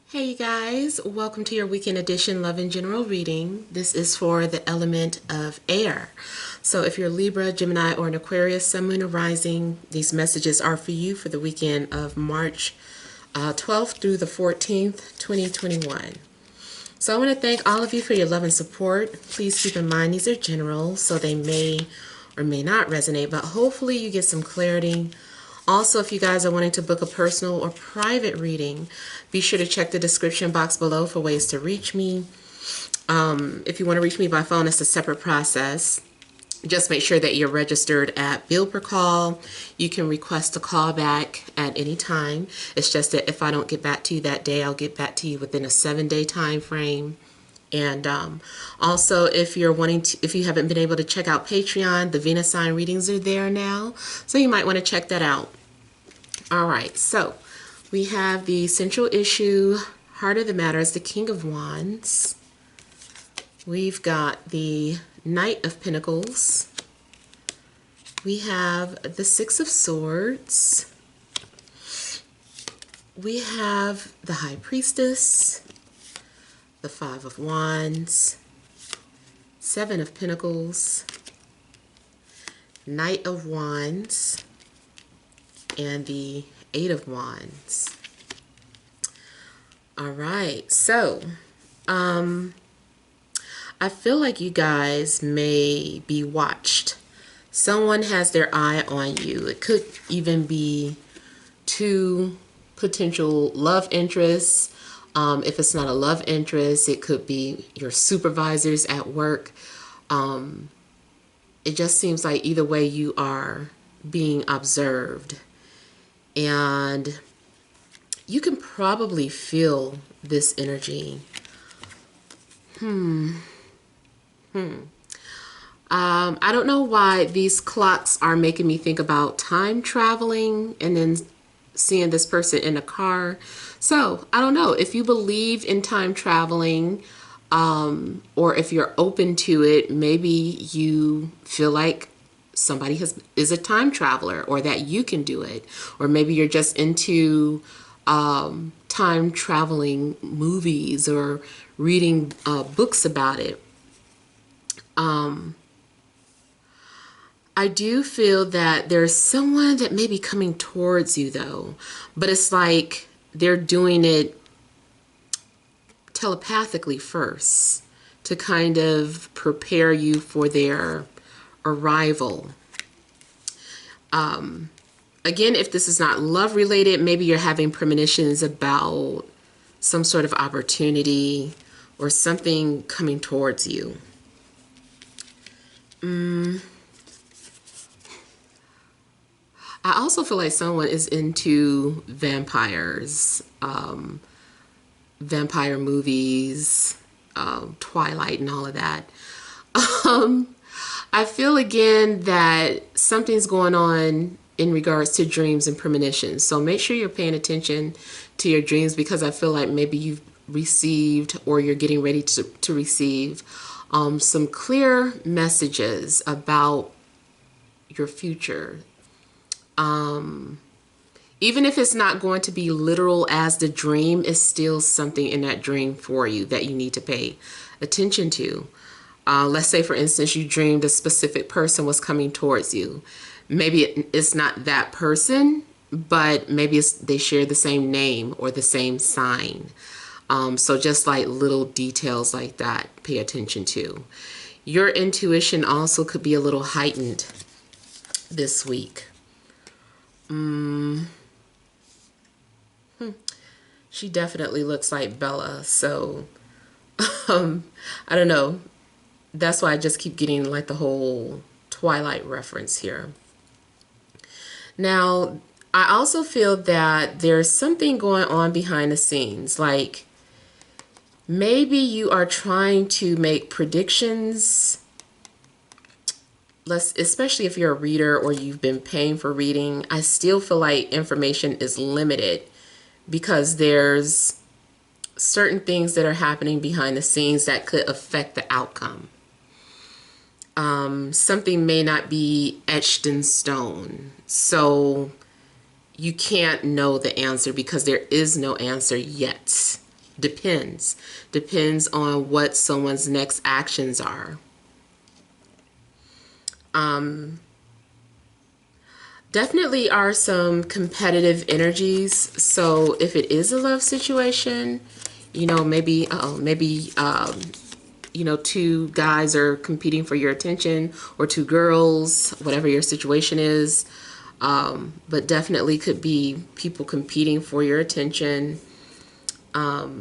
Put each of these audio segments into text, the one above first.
Hey you guys, welcome to your weekend edition Love and General reading. This is for the element of air. So if you're Libra, Gemini, or an Aquarius, Sun, Moon, or Rising, these messages are for you for the weekend of March 12th through the 14th, 2021. So I want to thank all of you for your love and support. Please keep in mind these are general, so they may or may not resonate, but hopefully you get some clarity. Also, if you guys are wanting to book a personal or private reading, be sure to check the description box below for ways to reach me. If you want to reach me by phone, it's a separate process. Just make sure that you're registered at bill per call. You can request a callback at any time. It's just that if I don't get back to you that day, I'll get back to you within a 7-day time frame. And also, if you haven't been able to check out Patreon, the Venus sign readings are there now, so you might want to check that out. All right, so we have the central issue, heart of the matter is the King of Wands. We've got the Knight of Pentacles. We have the Six of Swords. We have the High Priestess, the Five of Wands, Seven of Pentacles, Knight of Wands, and the Eight of Wands. All right, so I feel like you guys may be watched. Someone has their eye on you. It could even be two potential love interests. If it's not a love interest, it could be your supervisors at work. It just seems like either way you are being observed. And you can probably feel this energy. I don't know why these clocks are making me think about time traveling and then seeing this person in a car. So I don't know if you believe in time traveling, or if you're open to it. Maybe you feel like somebody is a time traveler, or that you can do it, or maybe you're just into time traveling movies or reading books about it. I do feel that there's someone that may be coming towards you though, but it's like they're doing it telepathically first to kind of prepare you for their arrival. Again, if this is not love related, maybe you're having premonitions about some sort of opportunity or something coming towards you. I also feel like someone is into vampires, vampire movies, Twilight and all of that. I feel again that something's going on in regards to dreams and premonitions. So make sure you're paying attention to your dreams, because I feel like maybe you've received or you're getting ready to receive some clear messages about your future. Even if it's not going to be literal as the dream, is still something in that dream for you that you need to pay attention to. Let's say, for instance, you dreamed a specific person was coming towards you. Maybe it's not that person, but maybe they share the same name or the same sign. So just like little details like that, pay attention to. Your intuition also could be a little heightened this week. She definitely looks like Bella, so I don't know. That's why I just keep getting like the whole Twilight reference here. Now, I also feel that there's something going on behind the scenes. Like maybe you are trying to make predictions. Especially if you're a reader or you've been paying for reading, I still feel like information is limited because there's certain things that are happening behind the scenes that could affect the outcome. Something may not be etched in stone, so you can't know the answer because there is no answer yet. Depends on what someone's next actions are. Definitely are some competitive energies. So if it is a love situation, maybe, two guys are competing for your attention, or two girls, whatever your situation is. But definitely could be people competing for your attention. I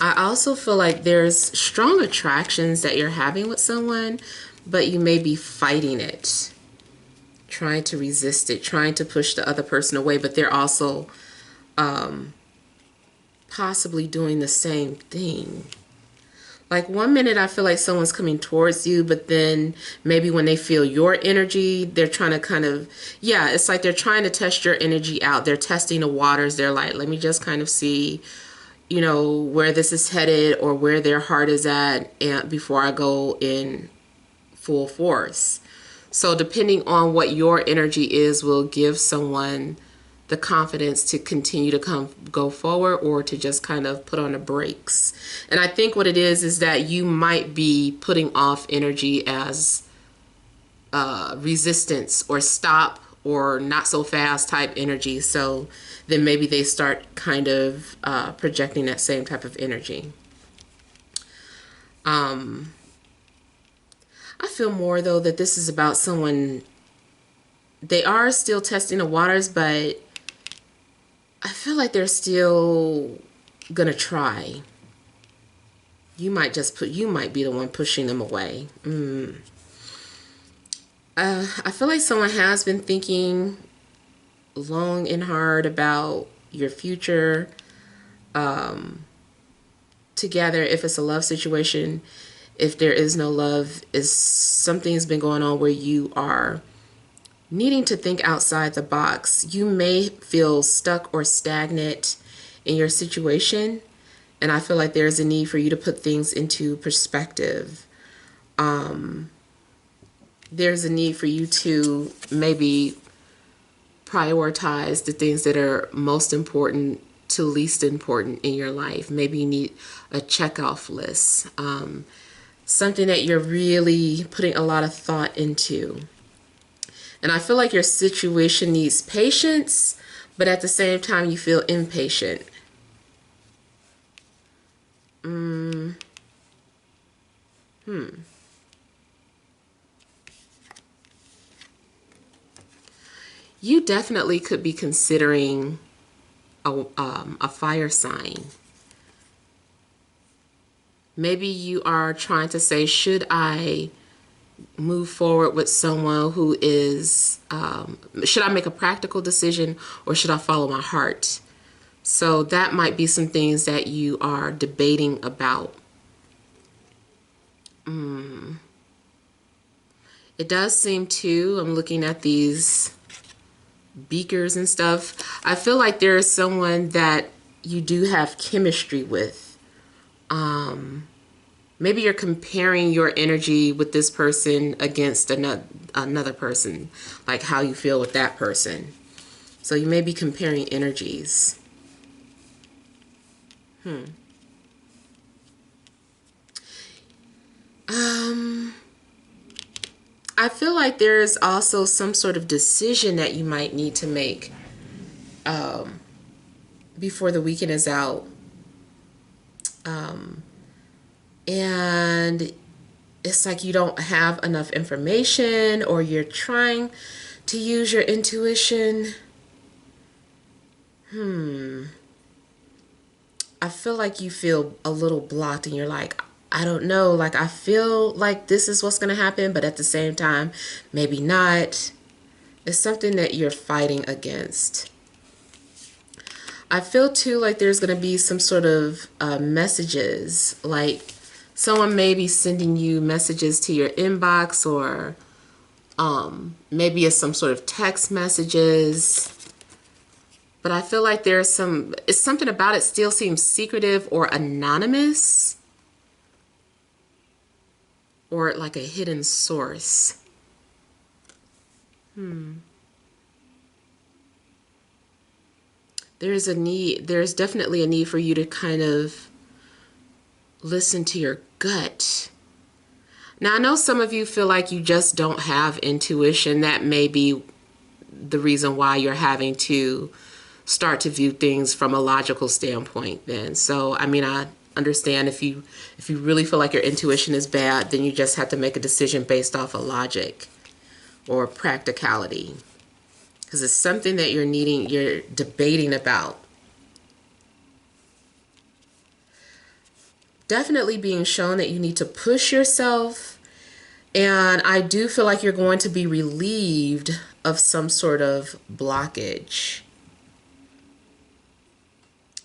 also feel like there's strong attractions that you're having with someone, but you may be fighting it, trying to resist it, trying to push the other person away, but they're also possibly doing the same thing. Like one minute I feel like someone's coming towards you, but then maybe when they feel your energy, they're trying to it's like they're trying to test your energy out. They're testing the waters. They're like, let me just kind of see, where this is headed or where their heart is at, and before I go in full force. So depending on what your energy is will give someone the confidence to continue to go forward, or to just kind of put on the brakes. And I think what it is that you might be putting off energy as resistance or stop or not so fast type energy. So then maybe they start kind of projecting that same type of energy. I feel more though that this is about someone, they are still testing the waters, but I feel like they're still gonna try. You might be the one pushing them away. I feel like someone has been thinking long and hard about your future together. If it's a love situation, if there is no love, is something's been going on where you are needing to think outside the box. You may feel stuck or stagnant in your situation, and I feel like there's a need for you to put things into perspective. There's a need for you to maybe prioritize the things that are most important to least important in your life. Maybe you need a check-off list, something that you're really putting a lot of thought into. And I feel like your situation needs patience, but at the same time you feel impatient. You definitely could be considering a fire sign. Maybe you are trying to say, should I move forward with someone who is, should I make a practical decision or should I follow my heart? So that might be some things that you are debating about. It does seem too, I'm looking at these beakers and stuff, I feel like there is someone that you do have chemistry with. Maybe you're comparing your energy with this person against another person, like how you feel with that person. So you may be comparing energies. I feel like there's also some sort of decision that you might need to make before the weekend is out. And it's like you don't have enough information, or you're trying to use your intuition. I feel like you feel a little blocked and you're like, I don't know, like I feel like this is what's going to happen, but at the same time, maybe not. It's something that you're fighting against. I feel too like there's going to be some sort of messages, like someone may be sending you messages to your inbox, or maybe it's some sort of text messages. But I feel like there's it's something about it still seems secretive or anonymous, or like a hidden source. There's definitely a need for you to kind of listen to your gut. Now, I know some of you feel like you just don't have intuition. That may be the reason why you're having to start to view things from a logical standpoint then. So, I mean, I understand if you really feel like your intuition is bad, then you just have to make a decision based off of logic or practicality. Because it's something that you're debating about. Definitely being shown that you need to push yourself. And I do feel like you're going to be relieved of some sort of blockage.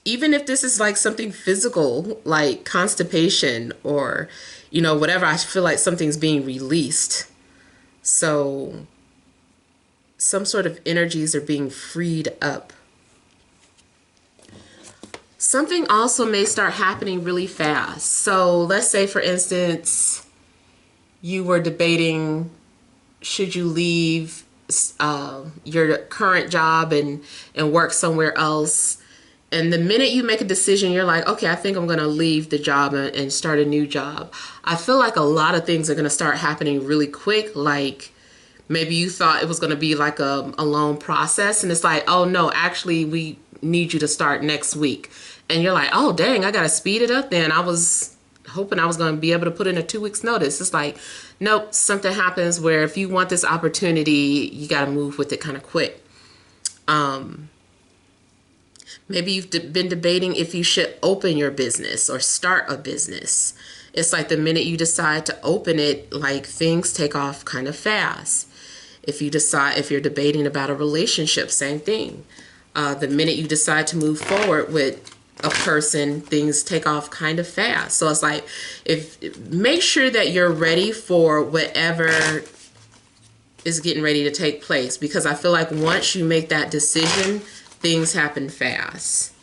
Even if this is like something physical, like constipation or, whatever, I feel like something's being released. So some sort of energies are being freed up. Something also may start happening really fast. So let's say, for instance, you were debating, should you leave your current job and work somewhere else? And the minute you make a decision, you're like, okay, I think I'm going to leave the job and start a new job. I feel like a lot of things are going to start happening really quick. Like maybe you thought it was going to be like a long process, and it's like, oh no, actually we need you to start next week. And you're like, oh dang, I got to speed it up then. I was hoping I was going to be able to put in a 2 weeks notice. It's like, nope, something happens where if you want this opportunity, you got to move with it kind of quick. Maybe you've been debating if you should open your business or start a business. It's like the minute you decide to open it, like things take off kind of fast. If you're debating about a relationship, same thing. The minute you decide to move forward with a person, things take off kind of fast. So it's like, make sure that you're ready for whatever is getting ready to take place, because I feel like once you make that decision, things happen fast.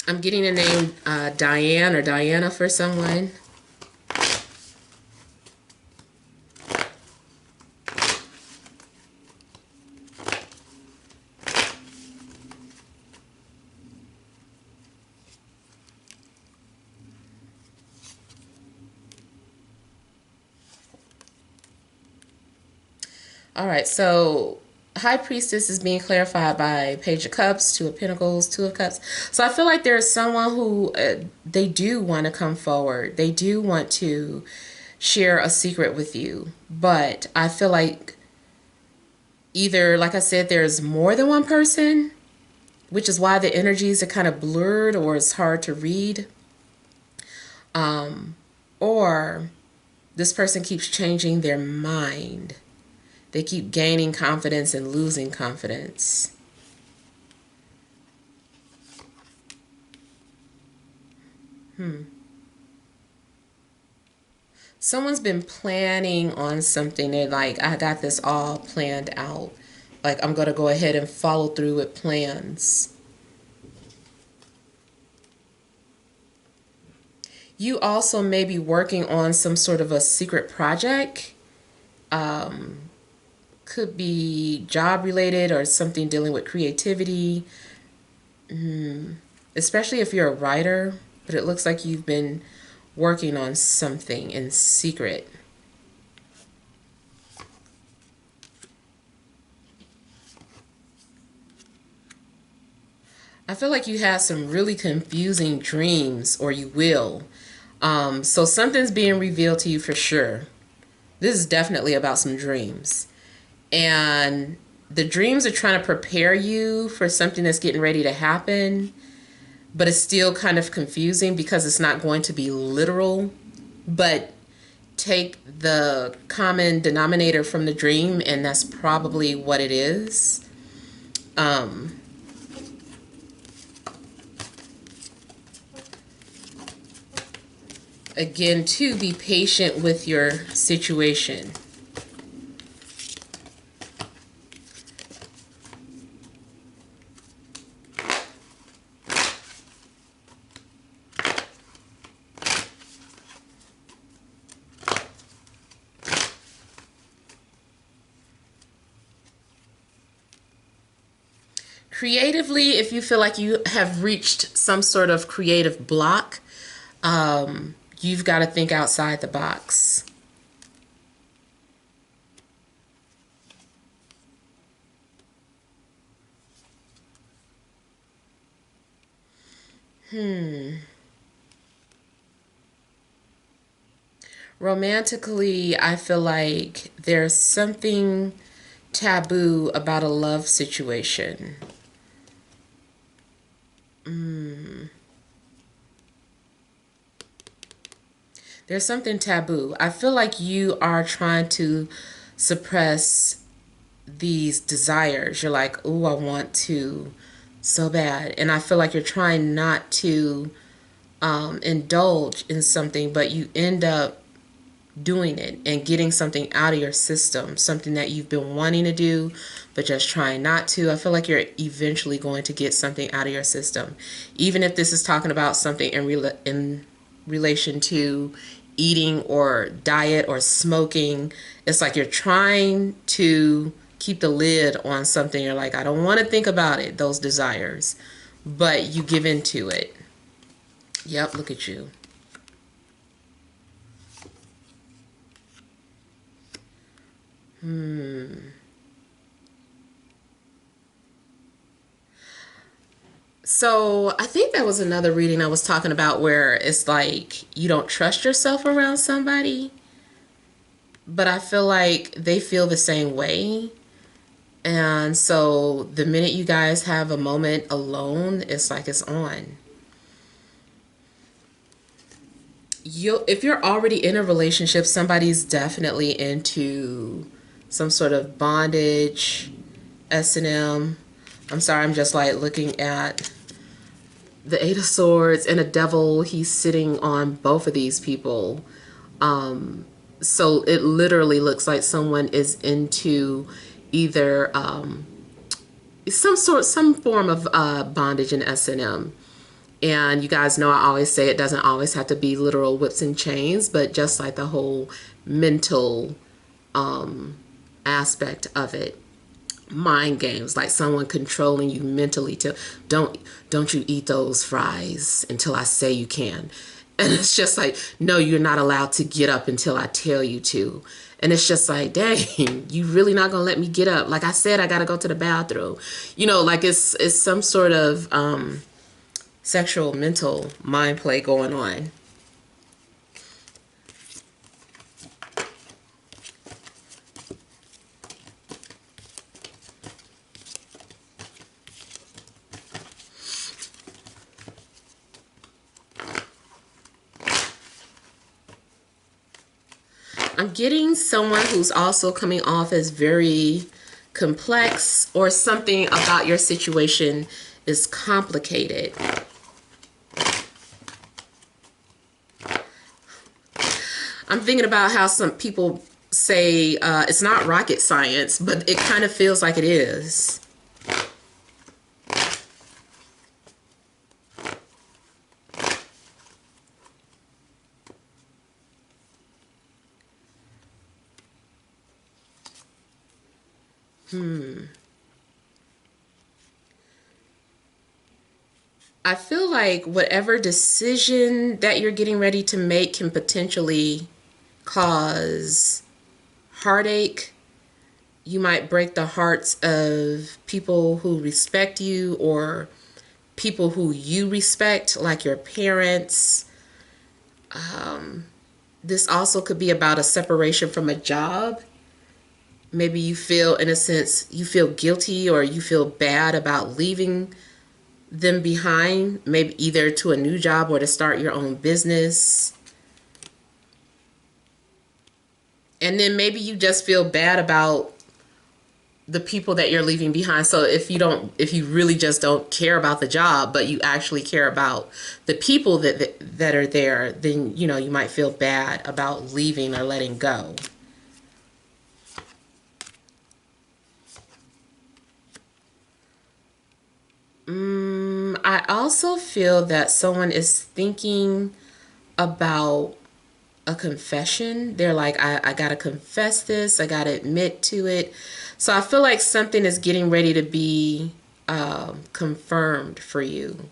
I'm getting a name Diane or Diana for someone. All right, so High Priestess is being clarified by Page of Cups, Two of Pentacles, Two of Cups. So I feel like there's someone who they do want to come forward. They do want to share a secret with you. But I feel like either, like I said, there's more than one person, which is why the energies are kind of blurred or it's hard to read. Or this person keeps changing their mind. They keep gaining confidence and losing confidence. Someone's been planning on something. They're like, I got this all planned out. Like, I'm going to go ahead and follow through with plans. You also may be working on some sort of a secret project. Could be job related or something dealing with creativity. Especially if you're a writer, but it looks like you've been working on something in secret. I feel like you have some really confusing dreams, or you will. So something's being revealed to you for sure. This is definitely about some dreams. And the dreams are trying to prepare you for something that's getting ready to happen, but it's still kind of confusing because it's not going to be literal. But take the common denominator from the dream, and that's probably what it is. Again, to be patient with your situation. Creatively, if you feel like you have reached some sort of creative block, you've got to think outside the box. Romantically, I feel like there's something taboo about a love situation. There's something taboo. I feel like you are trying to suppress these desires. You're like, oh, I want to so bad. And I feel like you're trying not to indulge in something, but you end up doing it and getting something out of your system, something that you've been wanting to do, but just trying not to. I feel like you're eventually going to get something out of your system. Even if this is talking about something in relation to eating or diet or smoking, it's like you're trying to keep the lid on something. You're like, I don't want to think about it, those desires, but you give into it. Yep, look at you. So I think that was another reading I was talking about where it's like you don't trust yourself around somebody, but I feel like they feel the same way. And so the minute you guys have a moment alone, it's like it's on. If you're already in a relationship, somebody's definitely into some sort of bondage, S&M. I'm sorry, I'm just like looking at the Eight of Swords and a devil. He's sitting on both of these people. So it literally looks like someone is into either some form of bondage and S&M. And you guys know I always say it doesn't always have to be literal whips and chains, but just like the whole mental aspect of it. Mind games, like someone controlling you mentally to don't you eat those fries until I say you can. And it's just like, no, you're not allowed to get up until I tell you to. And it's just like, dang, you really not gonna let me get up? Like I said, I gotta go to the bathroom. You know, like it's some sort of sexual mental mind play going on. I'm getting someone who's also coming off as very complex, or something about your situation is complicated. I'm thinking about how some people say it's not rocket science, but it kind of feels like it is. I feel like whatever decision that you're getting ready to make can potentially cause heartache. You might break the hearts of people who respect you, or people who you respect, like your parents. This also could be about a separation from a job. Maybe you feel, in a sense, you feel guilty or you feel bad about leaving them behind, maybe either to a new job or to start your own business. And then maybe you just feel bad about the people that you're leaving behind. So if you really just don't care about the job, but you actually care about the people that are there, then you know you might feel bad about leaving or letting go. I also feel that someone is thinking about a confession. They're like, I gotta confess this, I gotta admit to it. So I feel like something is getting ready to be confirmed for you.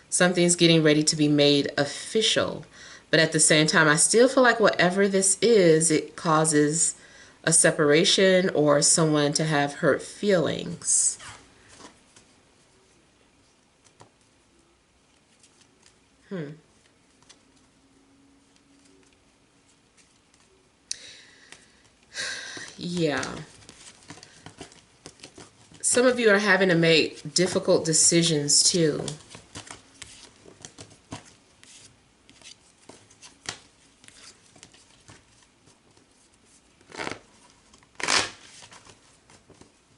Something's getting ready to be made official. But at the same time, I still feel like whatever this is, it causes a separation or someone to have hurt feelings. Yeah. Some of you are having to make difficult decisions too.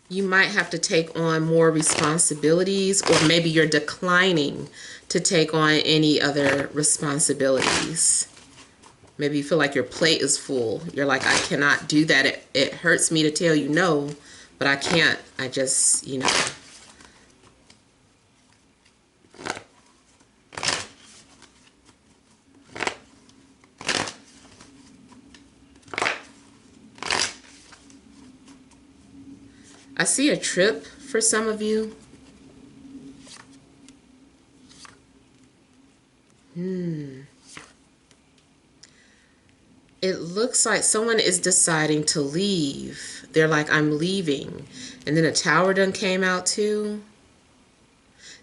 You might have to take on more responsibilities, or maybe you're declining to take on any other responsibilities. Maybe you feel like your plate is full. You're like, I cannot do that. It hurts me to tell you no, but I can't. I just, I see a trip for some of you. It looks like someone is deciding to leave. They're like, I'm leaving. And then a tower done came out too.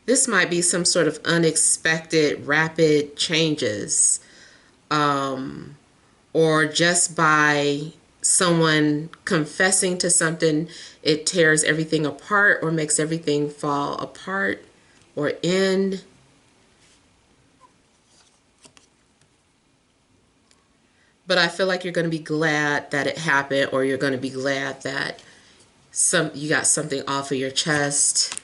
This might be some sort of unexpected, rapid changes. Or just by someone confessing to something, it tears everything apart or makes everything fall apart or end. But I feel like you're going to be glad that it happened, or you're going to be glad that you got something off of your chest.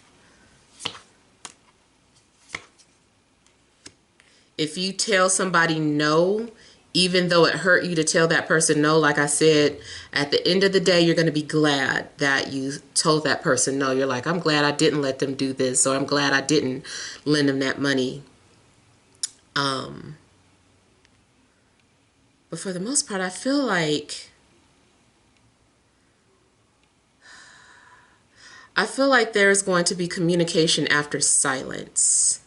If you tell somebody no, even though it hurt you to tell that person no, like I said, at the end of the day, you're going to be glad that you told that person no. You're like, I'm glad I didn't let them do this, or I'm glad I didn't lend them that money. But for the most part, I feel like there's going to be communication after silence.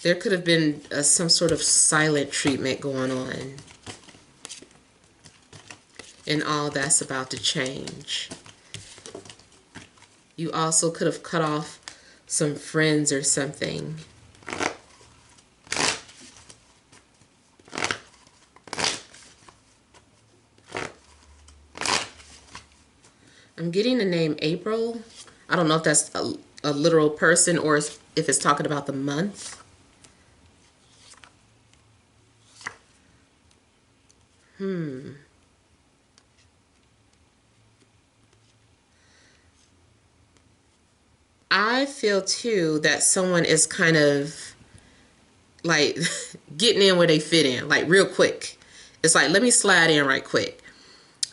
There could have been some sort of silent treatment going on. And all that's about to change. You also could have cut off some friends or something. I'm getting the name April. I don't know if that's a literal person or if it's talking about the month. I feel too that someone is kind of like getting in where they fit in, like real quick. It's like, let me slide in right quick.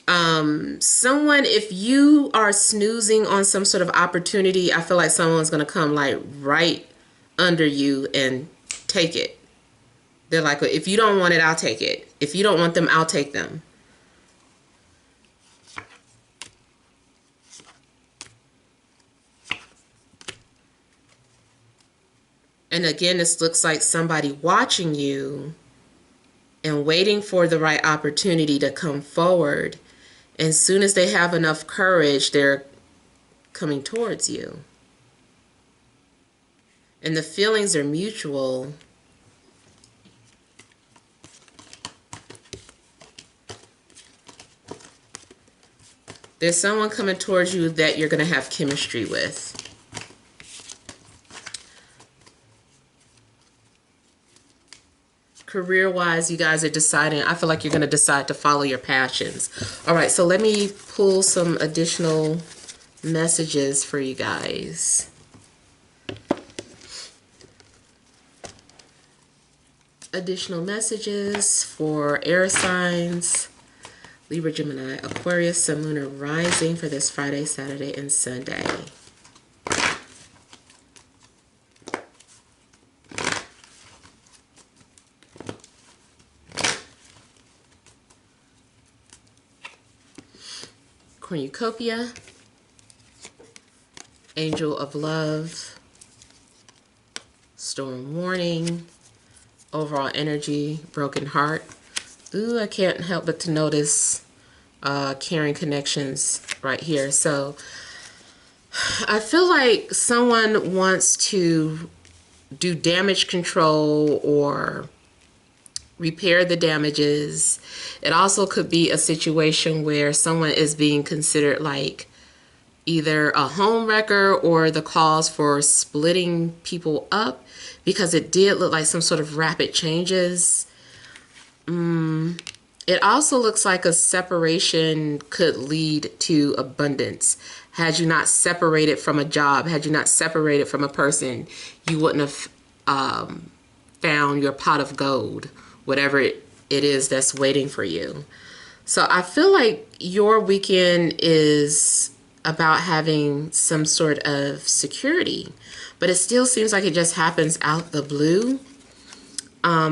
Someone, if you are snoozing on some sort of opportunity, I feel like someone's going to come like right under you and take it. They're like, if you don't want it, I'll take it. If you don't want them, I'll take them. And again, this looks like somebody watching you and waiting for the right opportunity to come forward. And as soon as they have enough courage, they're coming towards you. And the feelings are mutual. There's someone coming towards you that you're going to have chemistry with. Career-wise, you guys are deciding. I feel like you're going to decide to follow your passions. All right, so let me pull some additional messages for you guys. Additional messages for air signs, Libra, Gemini, Aquarius, Sun, Lunar, Rising for this Friday, Saturday, and Sunday. cornucopia, angel of love, storm warning, overall energy, broken heart. Ooh, I can't help but to notice caring connections right here. So I feel like someone wants to do damage control or repair the damages. It also could be a situation where someone is being considered like either a home wrecker or the cause for splitting people up, because it did look like some sort of rapid changes. It also looks like a separation could lead to abundance. Had you not separated from a job, had you not separated from a person, you wouldn't have found your pot of gold, whatever it is that's waiting for you. So I feel like your weekend is about having some sort of security, but it still seems like it just happens out the blue.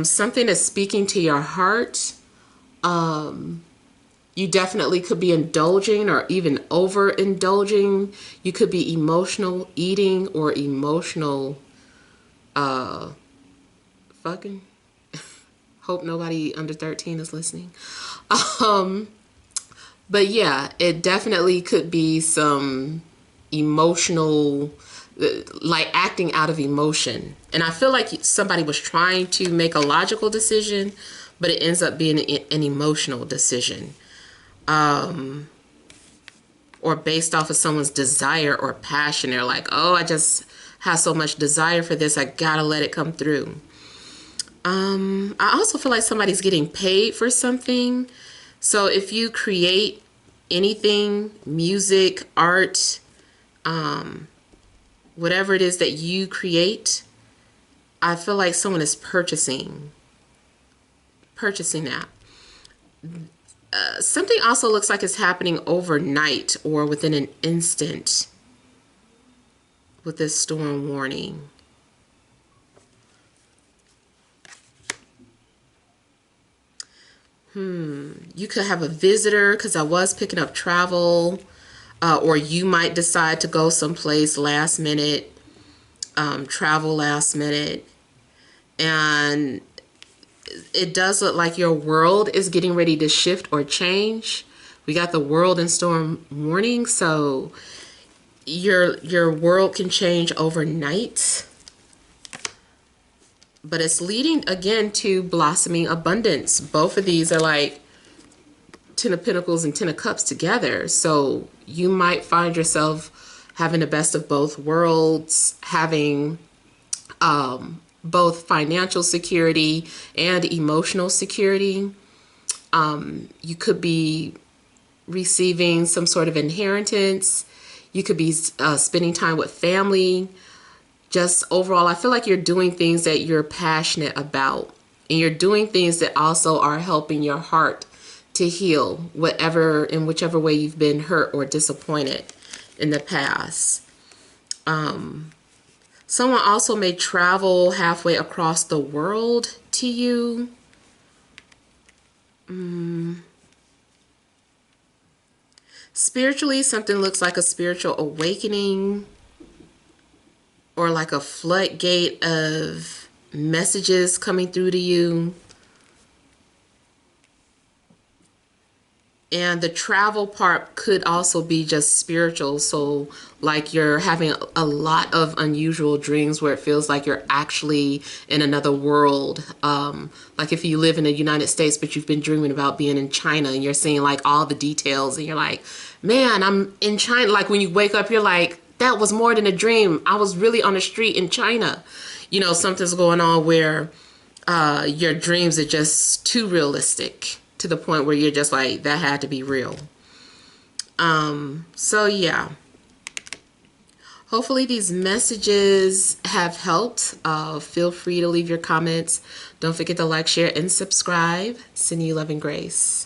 Something is speaking to your heart. You definitely could be indulging or even overindulging. You could be emotional eating or emotional fucking. Hope nobody under 13 is listening. But yeah, it definitely could be some emotional, like acting out of emotion. And I feel like somebody was trying to make a logical decision, but it ends up being an emotional decision. Or based off of someone's desire or passion. They're like, oh, I just have so much desire for this, I gotta let it come through. I also feel like somebody's getting paid for something. So if you create anything, music, art, whatever it is that you create, I feel like someone is purchasing that. Something also looks like it's happening overnight or within an instant with this storm warning. You could have a visitor, because I was picking up travel, or you might decide to go someplace last minute, travel last minute, and it does look like your world is getting ready to shift or change. We got the world and storm warning, so your world can change overnight. But it's leading again to blossoming abundance. Both of these are like 10 of Pentacles and 10 of Cups together. So you might find yourself having the best of both worlds, having both financial security and emotional security. You could be receiving some sort of inheritance. You could be spending time with family. Just overall, I feel like you're doing things that you're passionate about, and you're doing things that also are helping your heart to heal in whichever way you've been hurt or disappointed in the past. Someone also may travel halfway across the world to you. Spiritually, something looks like a spiritual awakening, or like a floodgate of messages coming through to you. And the travel part could also be just spiritual. So like you're having a lot of unusual dreams where it feels like you're actually in another world. Like if you live in the United States, but you've been dreaming about being in China, and you're seeing like all the details, and you're like, man, I'm in China. Like when you wake up, you're like, that was more than a dream. I was really on the street in China. You know, something's going on where your dreams are just too realistic, to the point where you're just like, that had to be real. So yeah. Hopefully these messages have helped. Feel free to leave your comments. Don't forget to like, share, and subscribe. Sending you love and grace.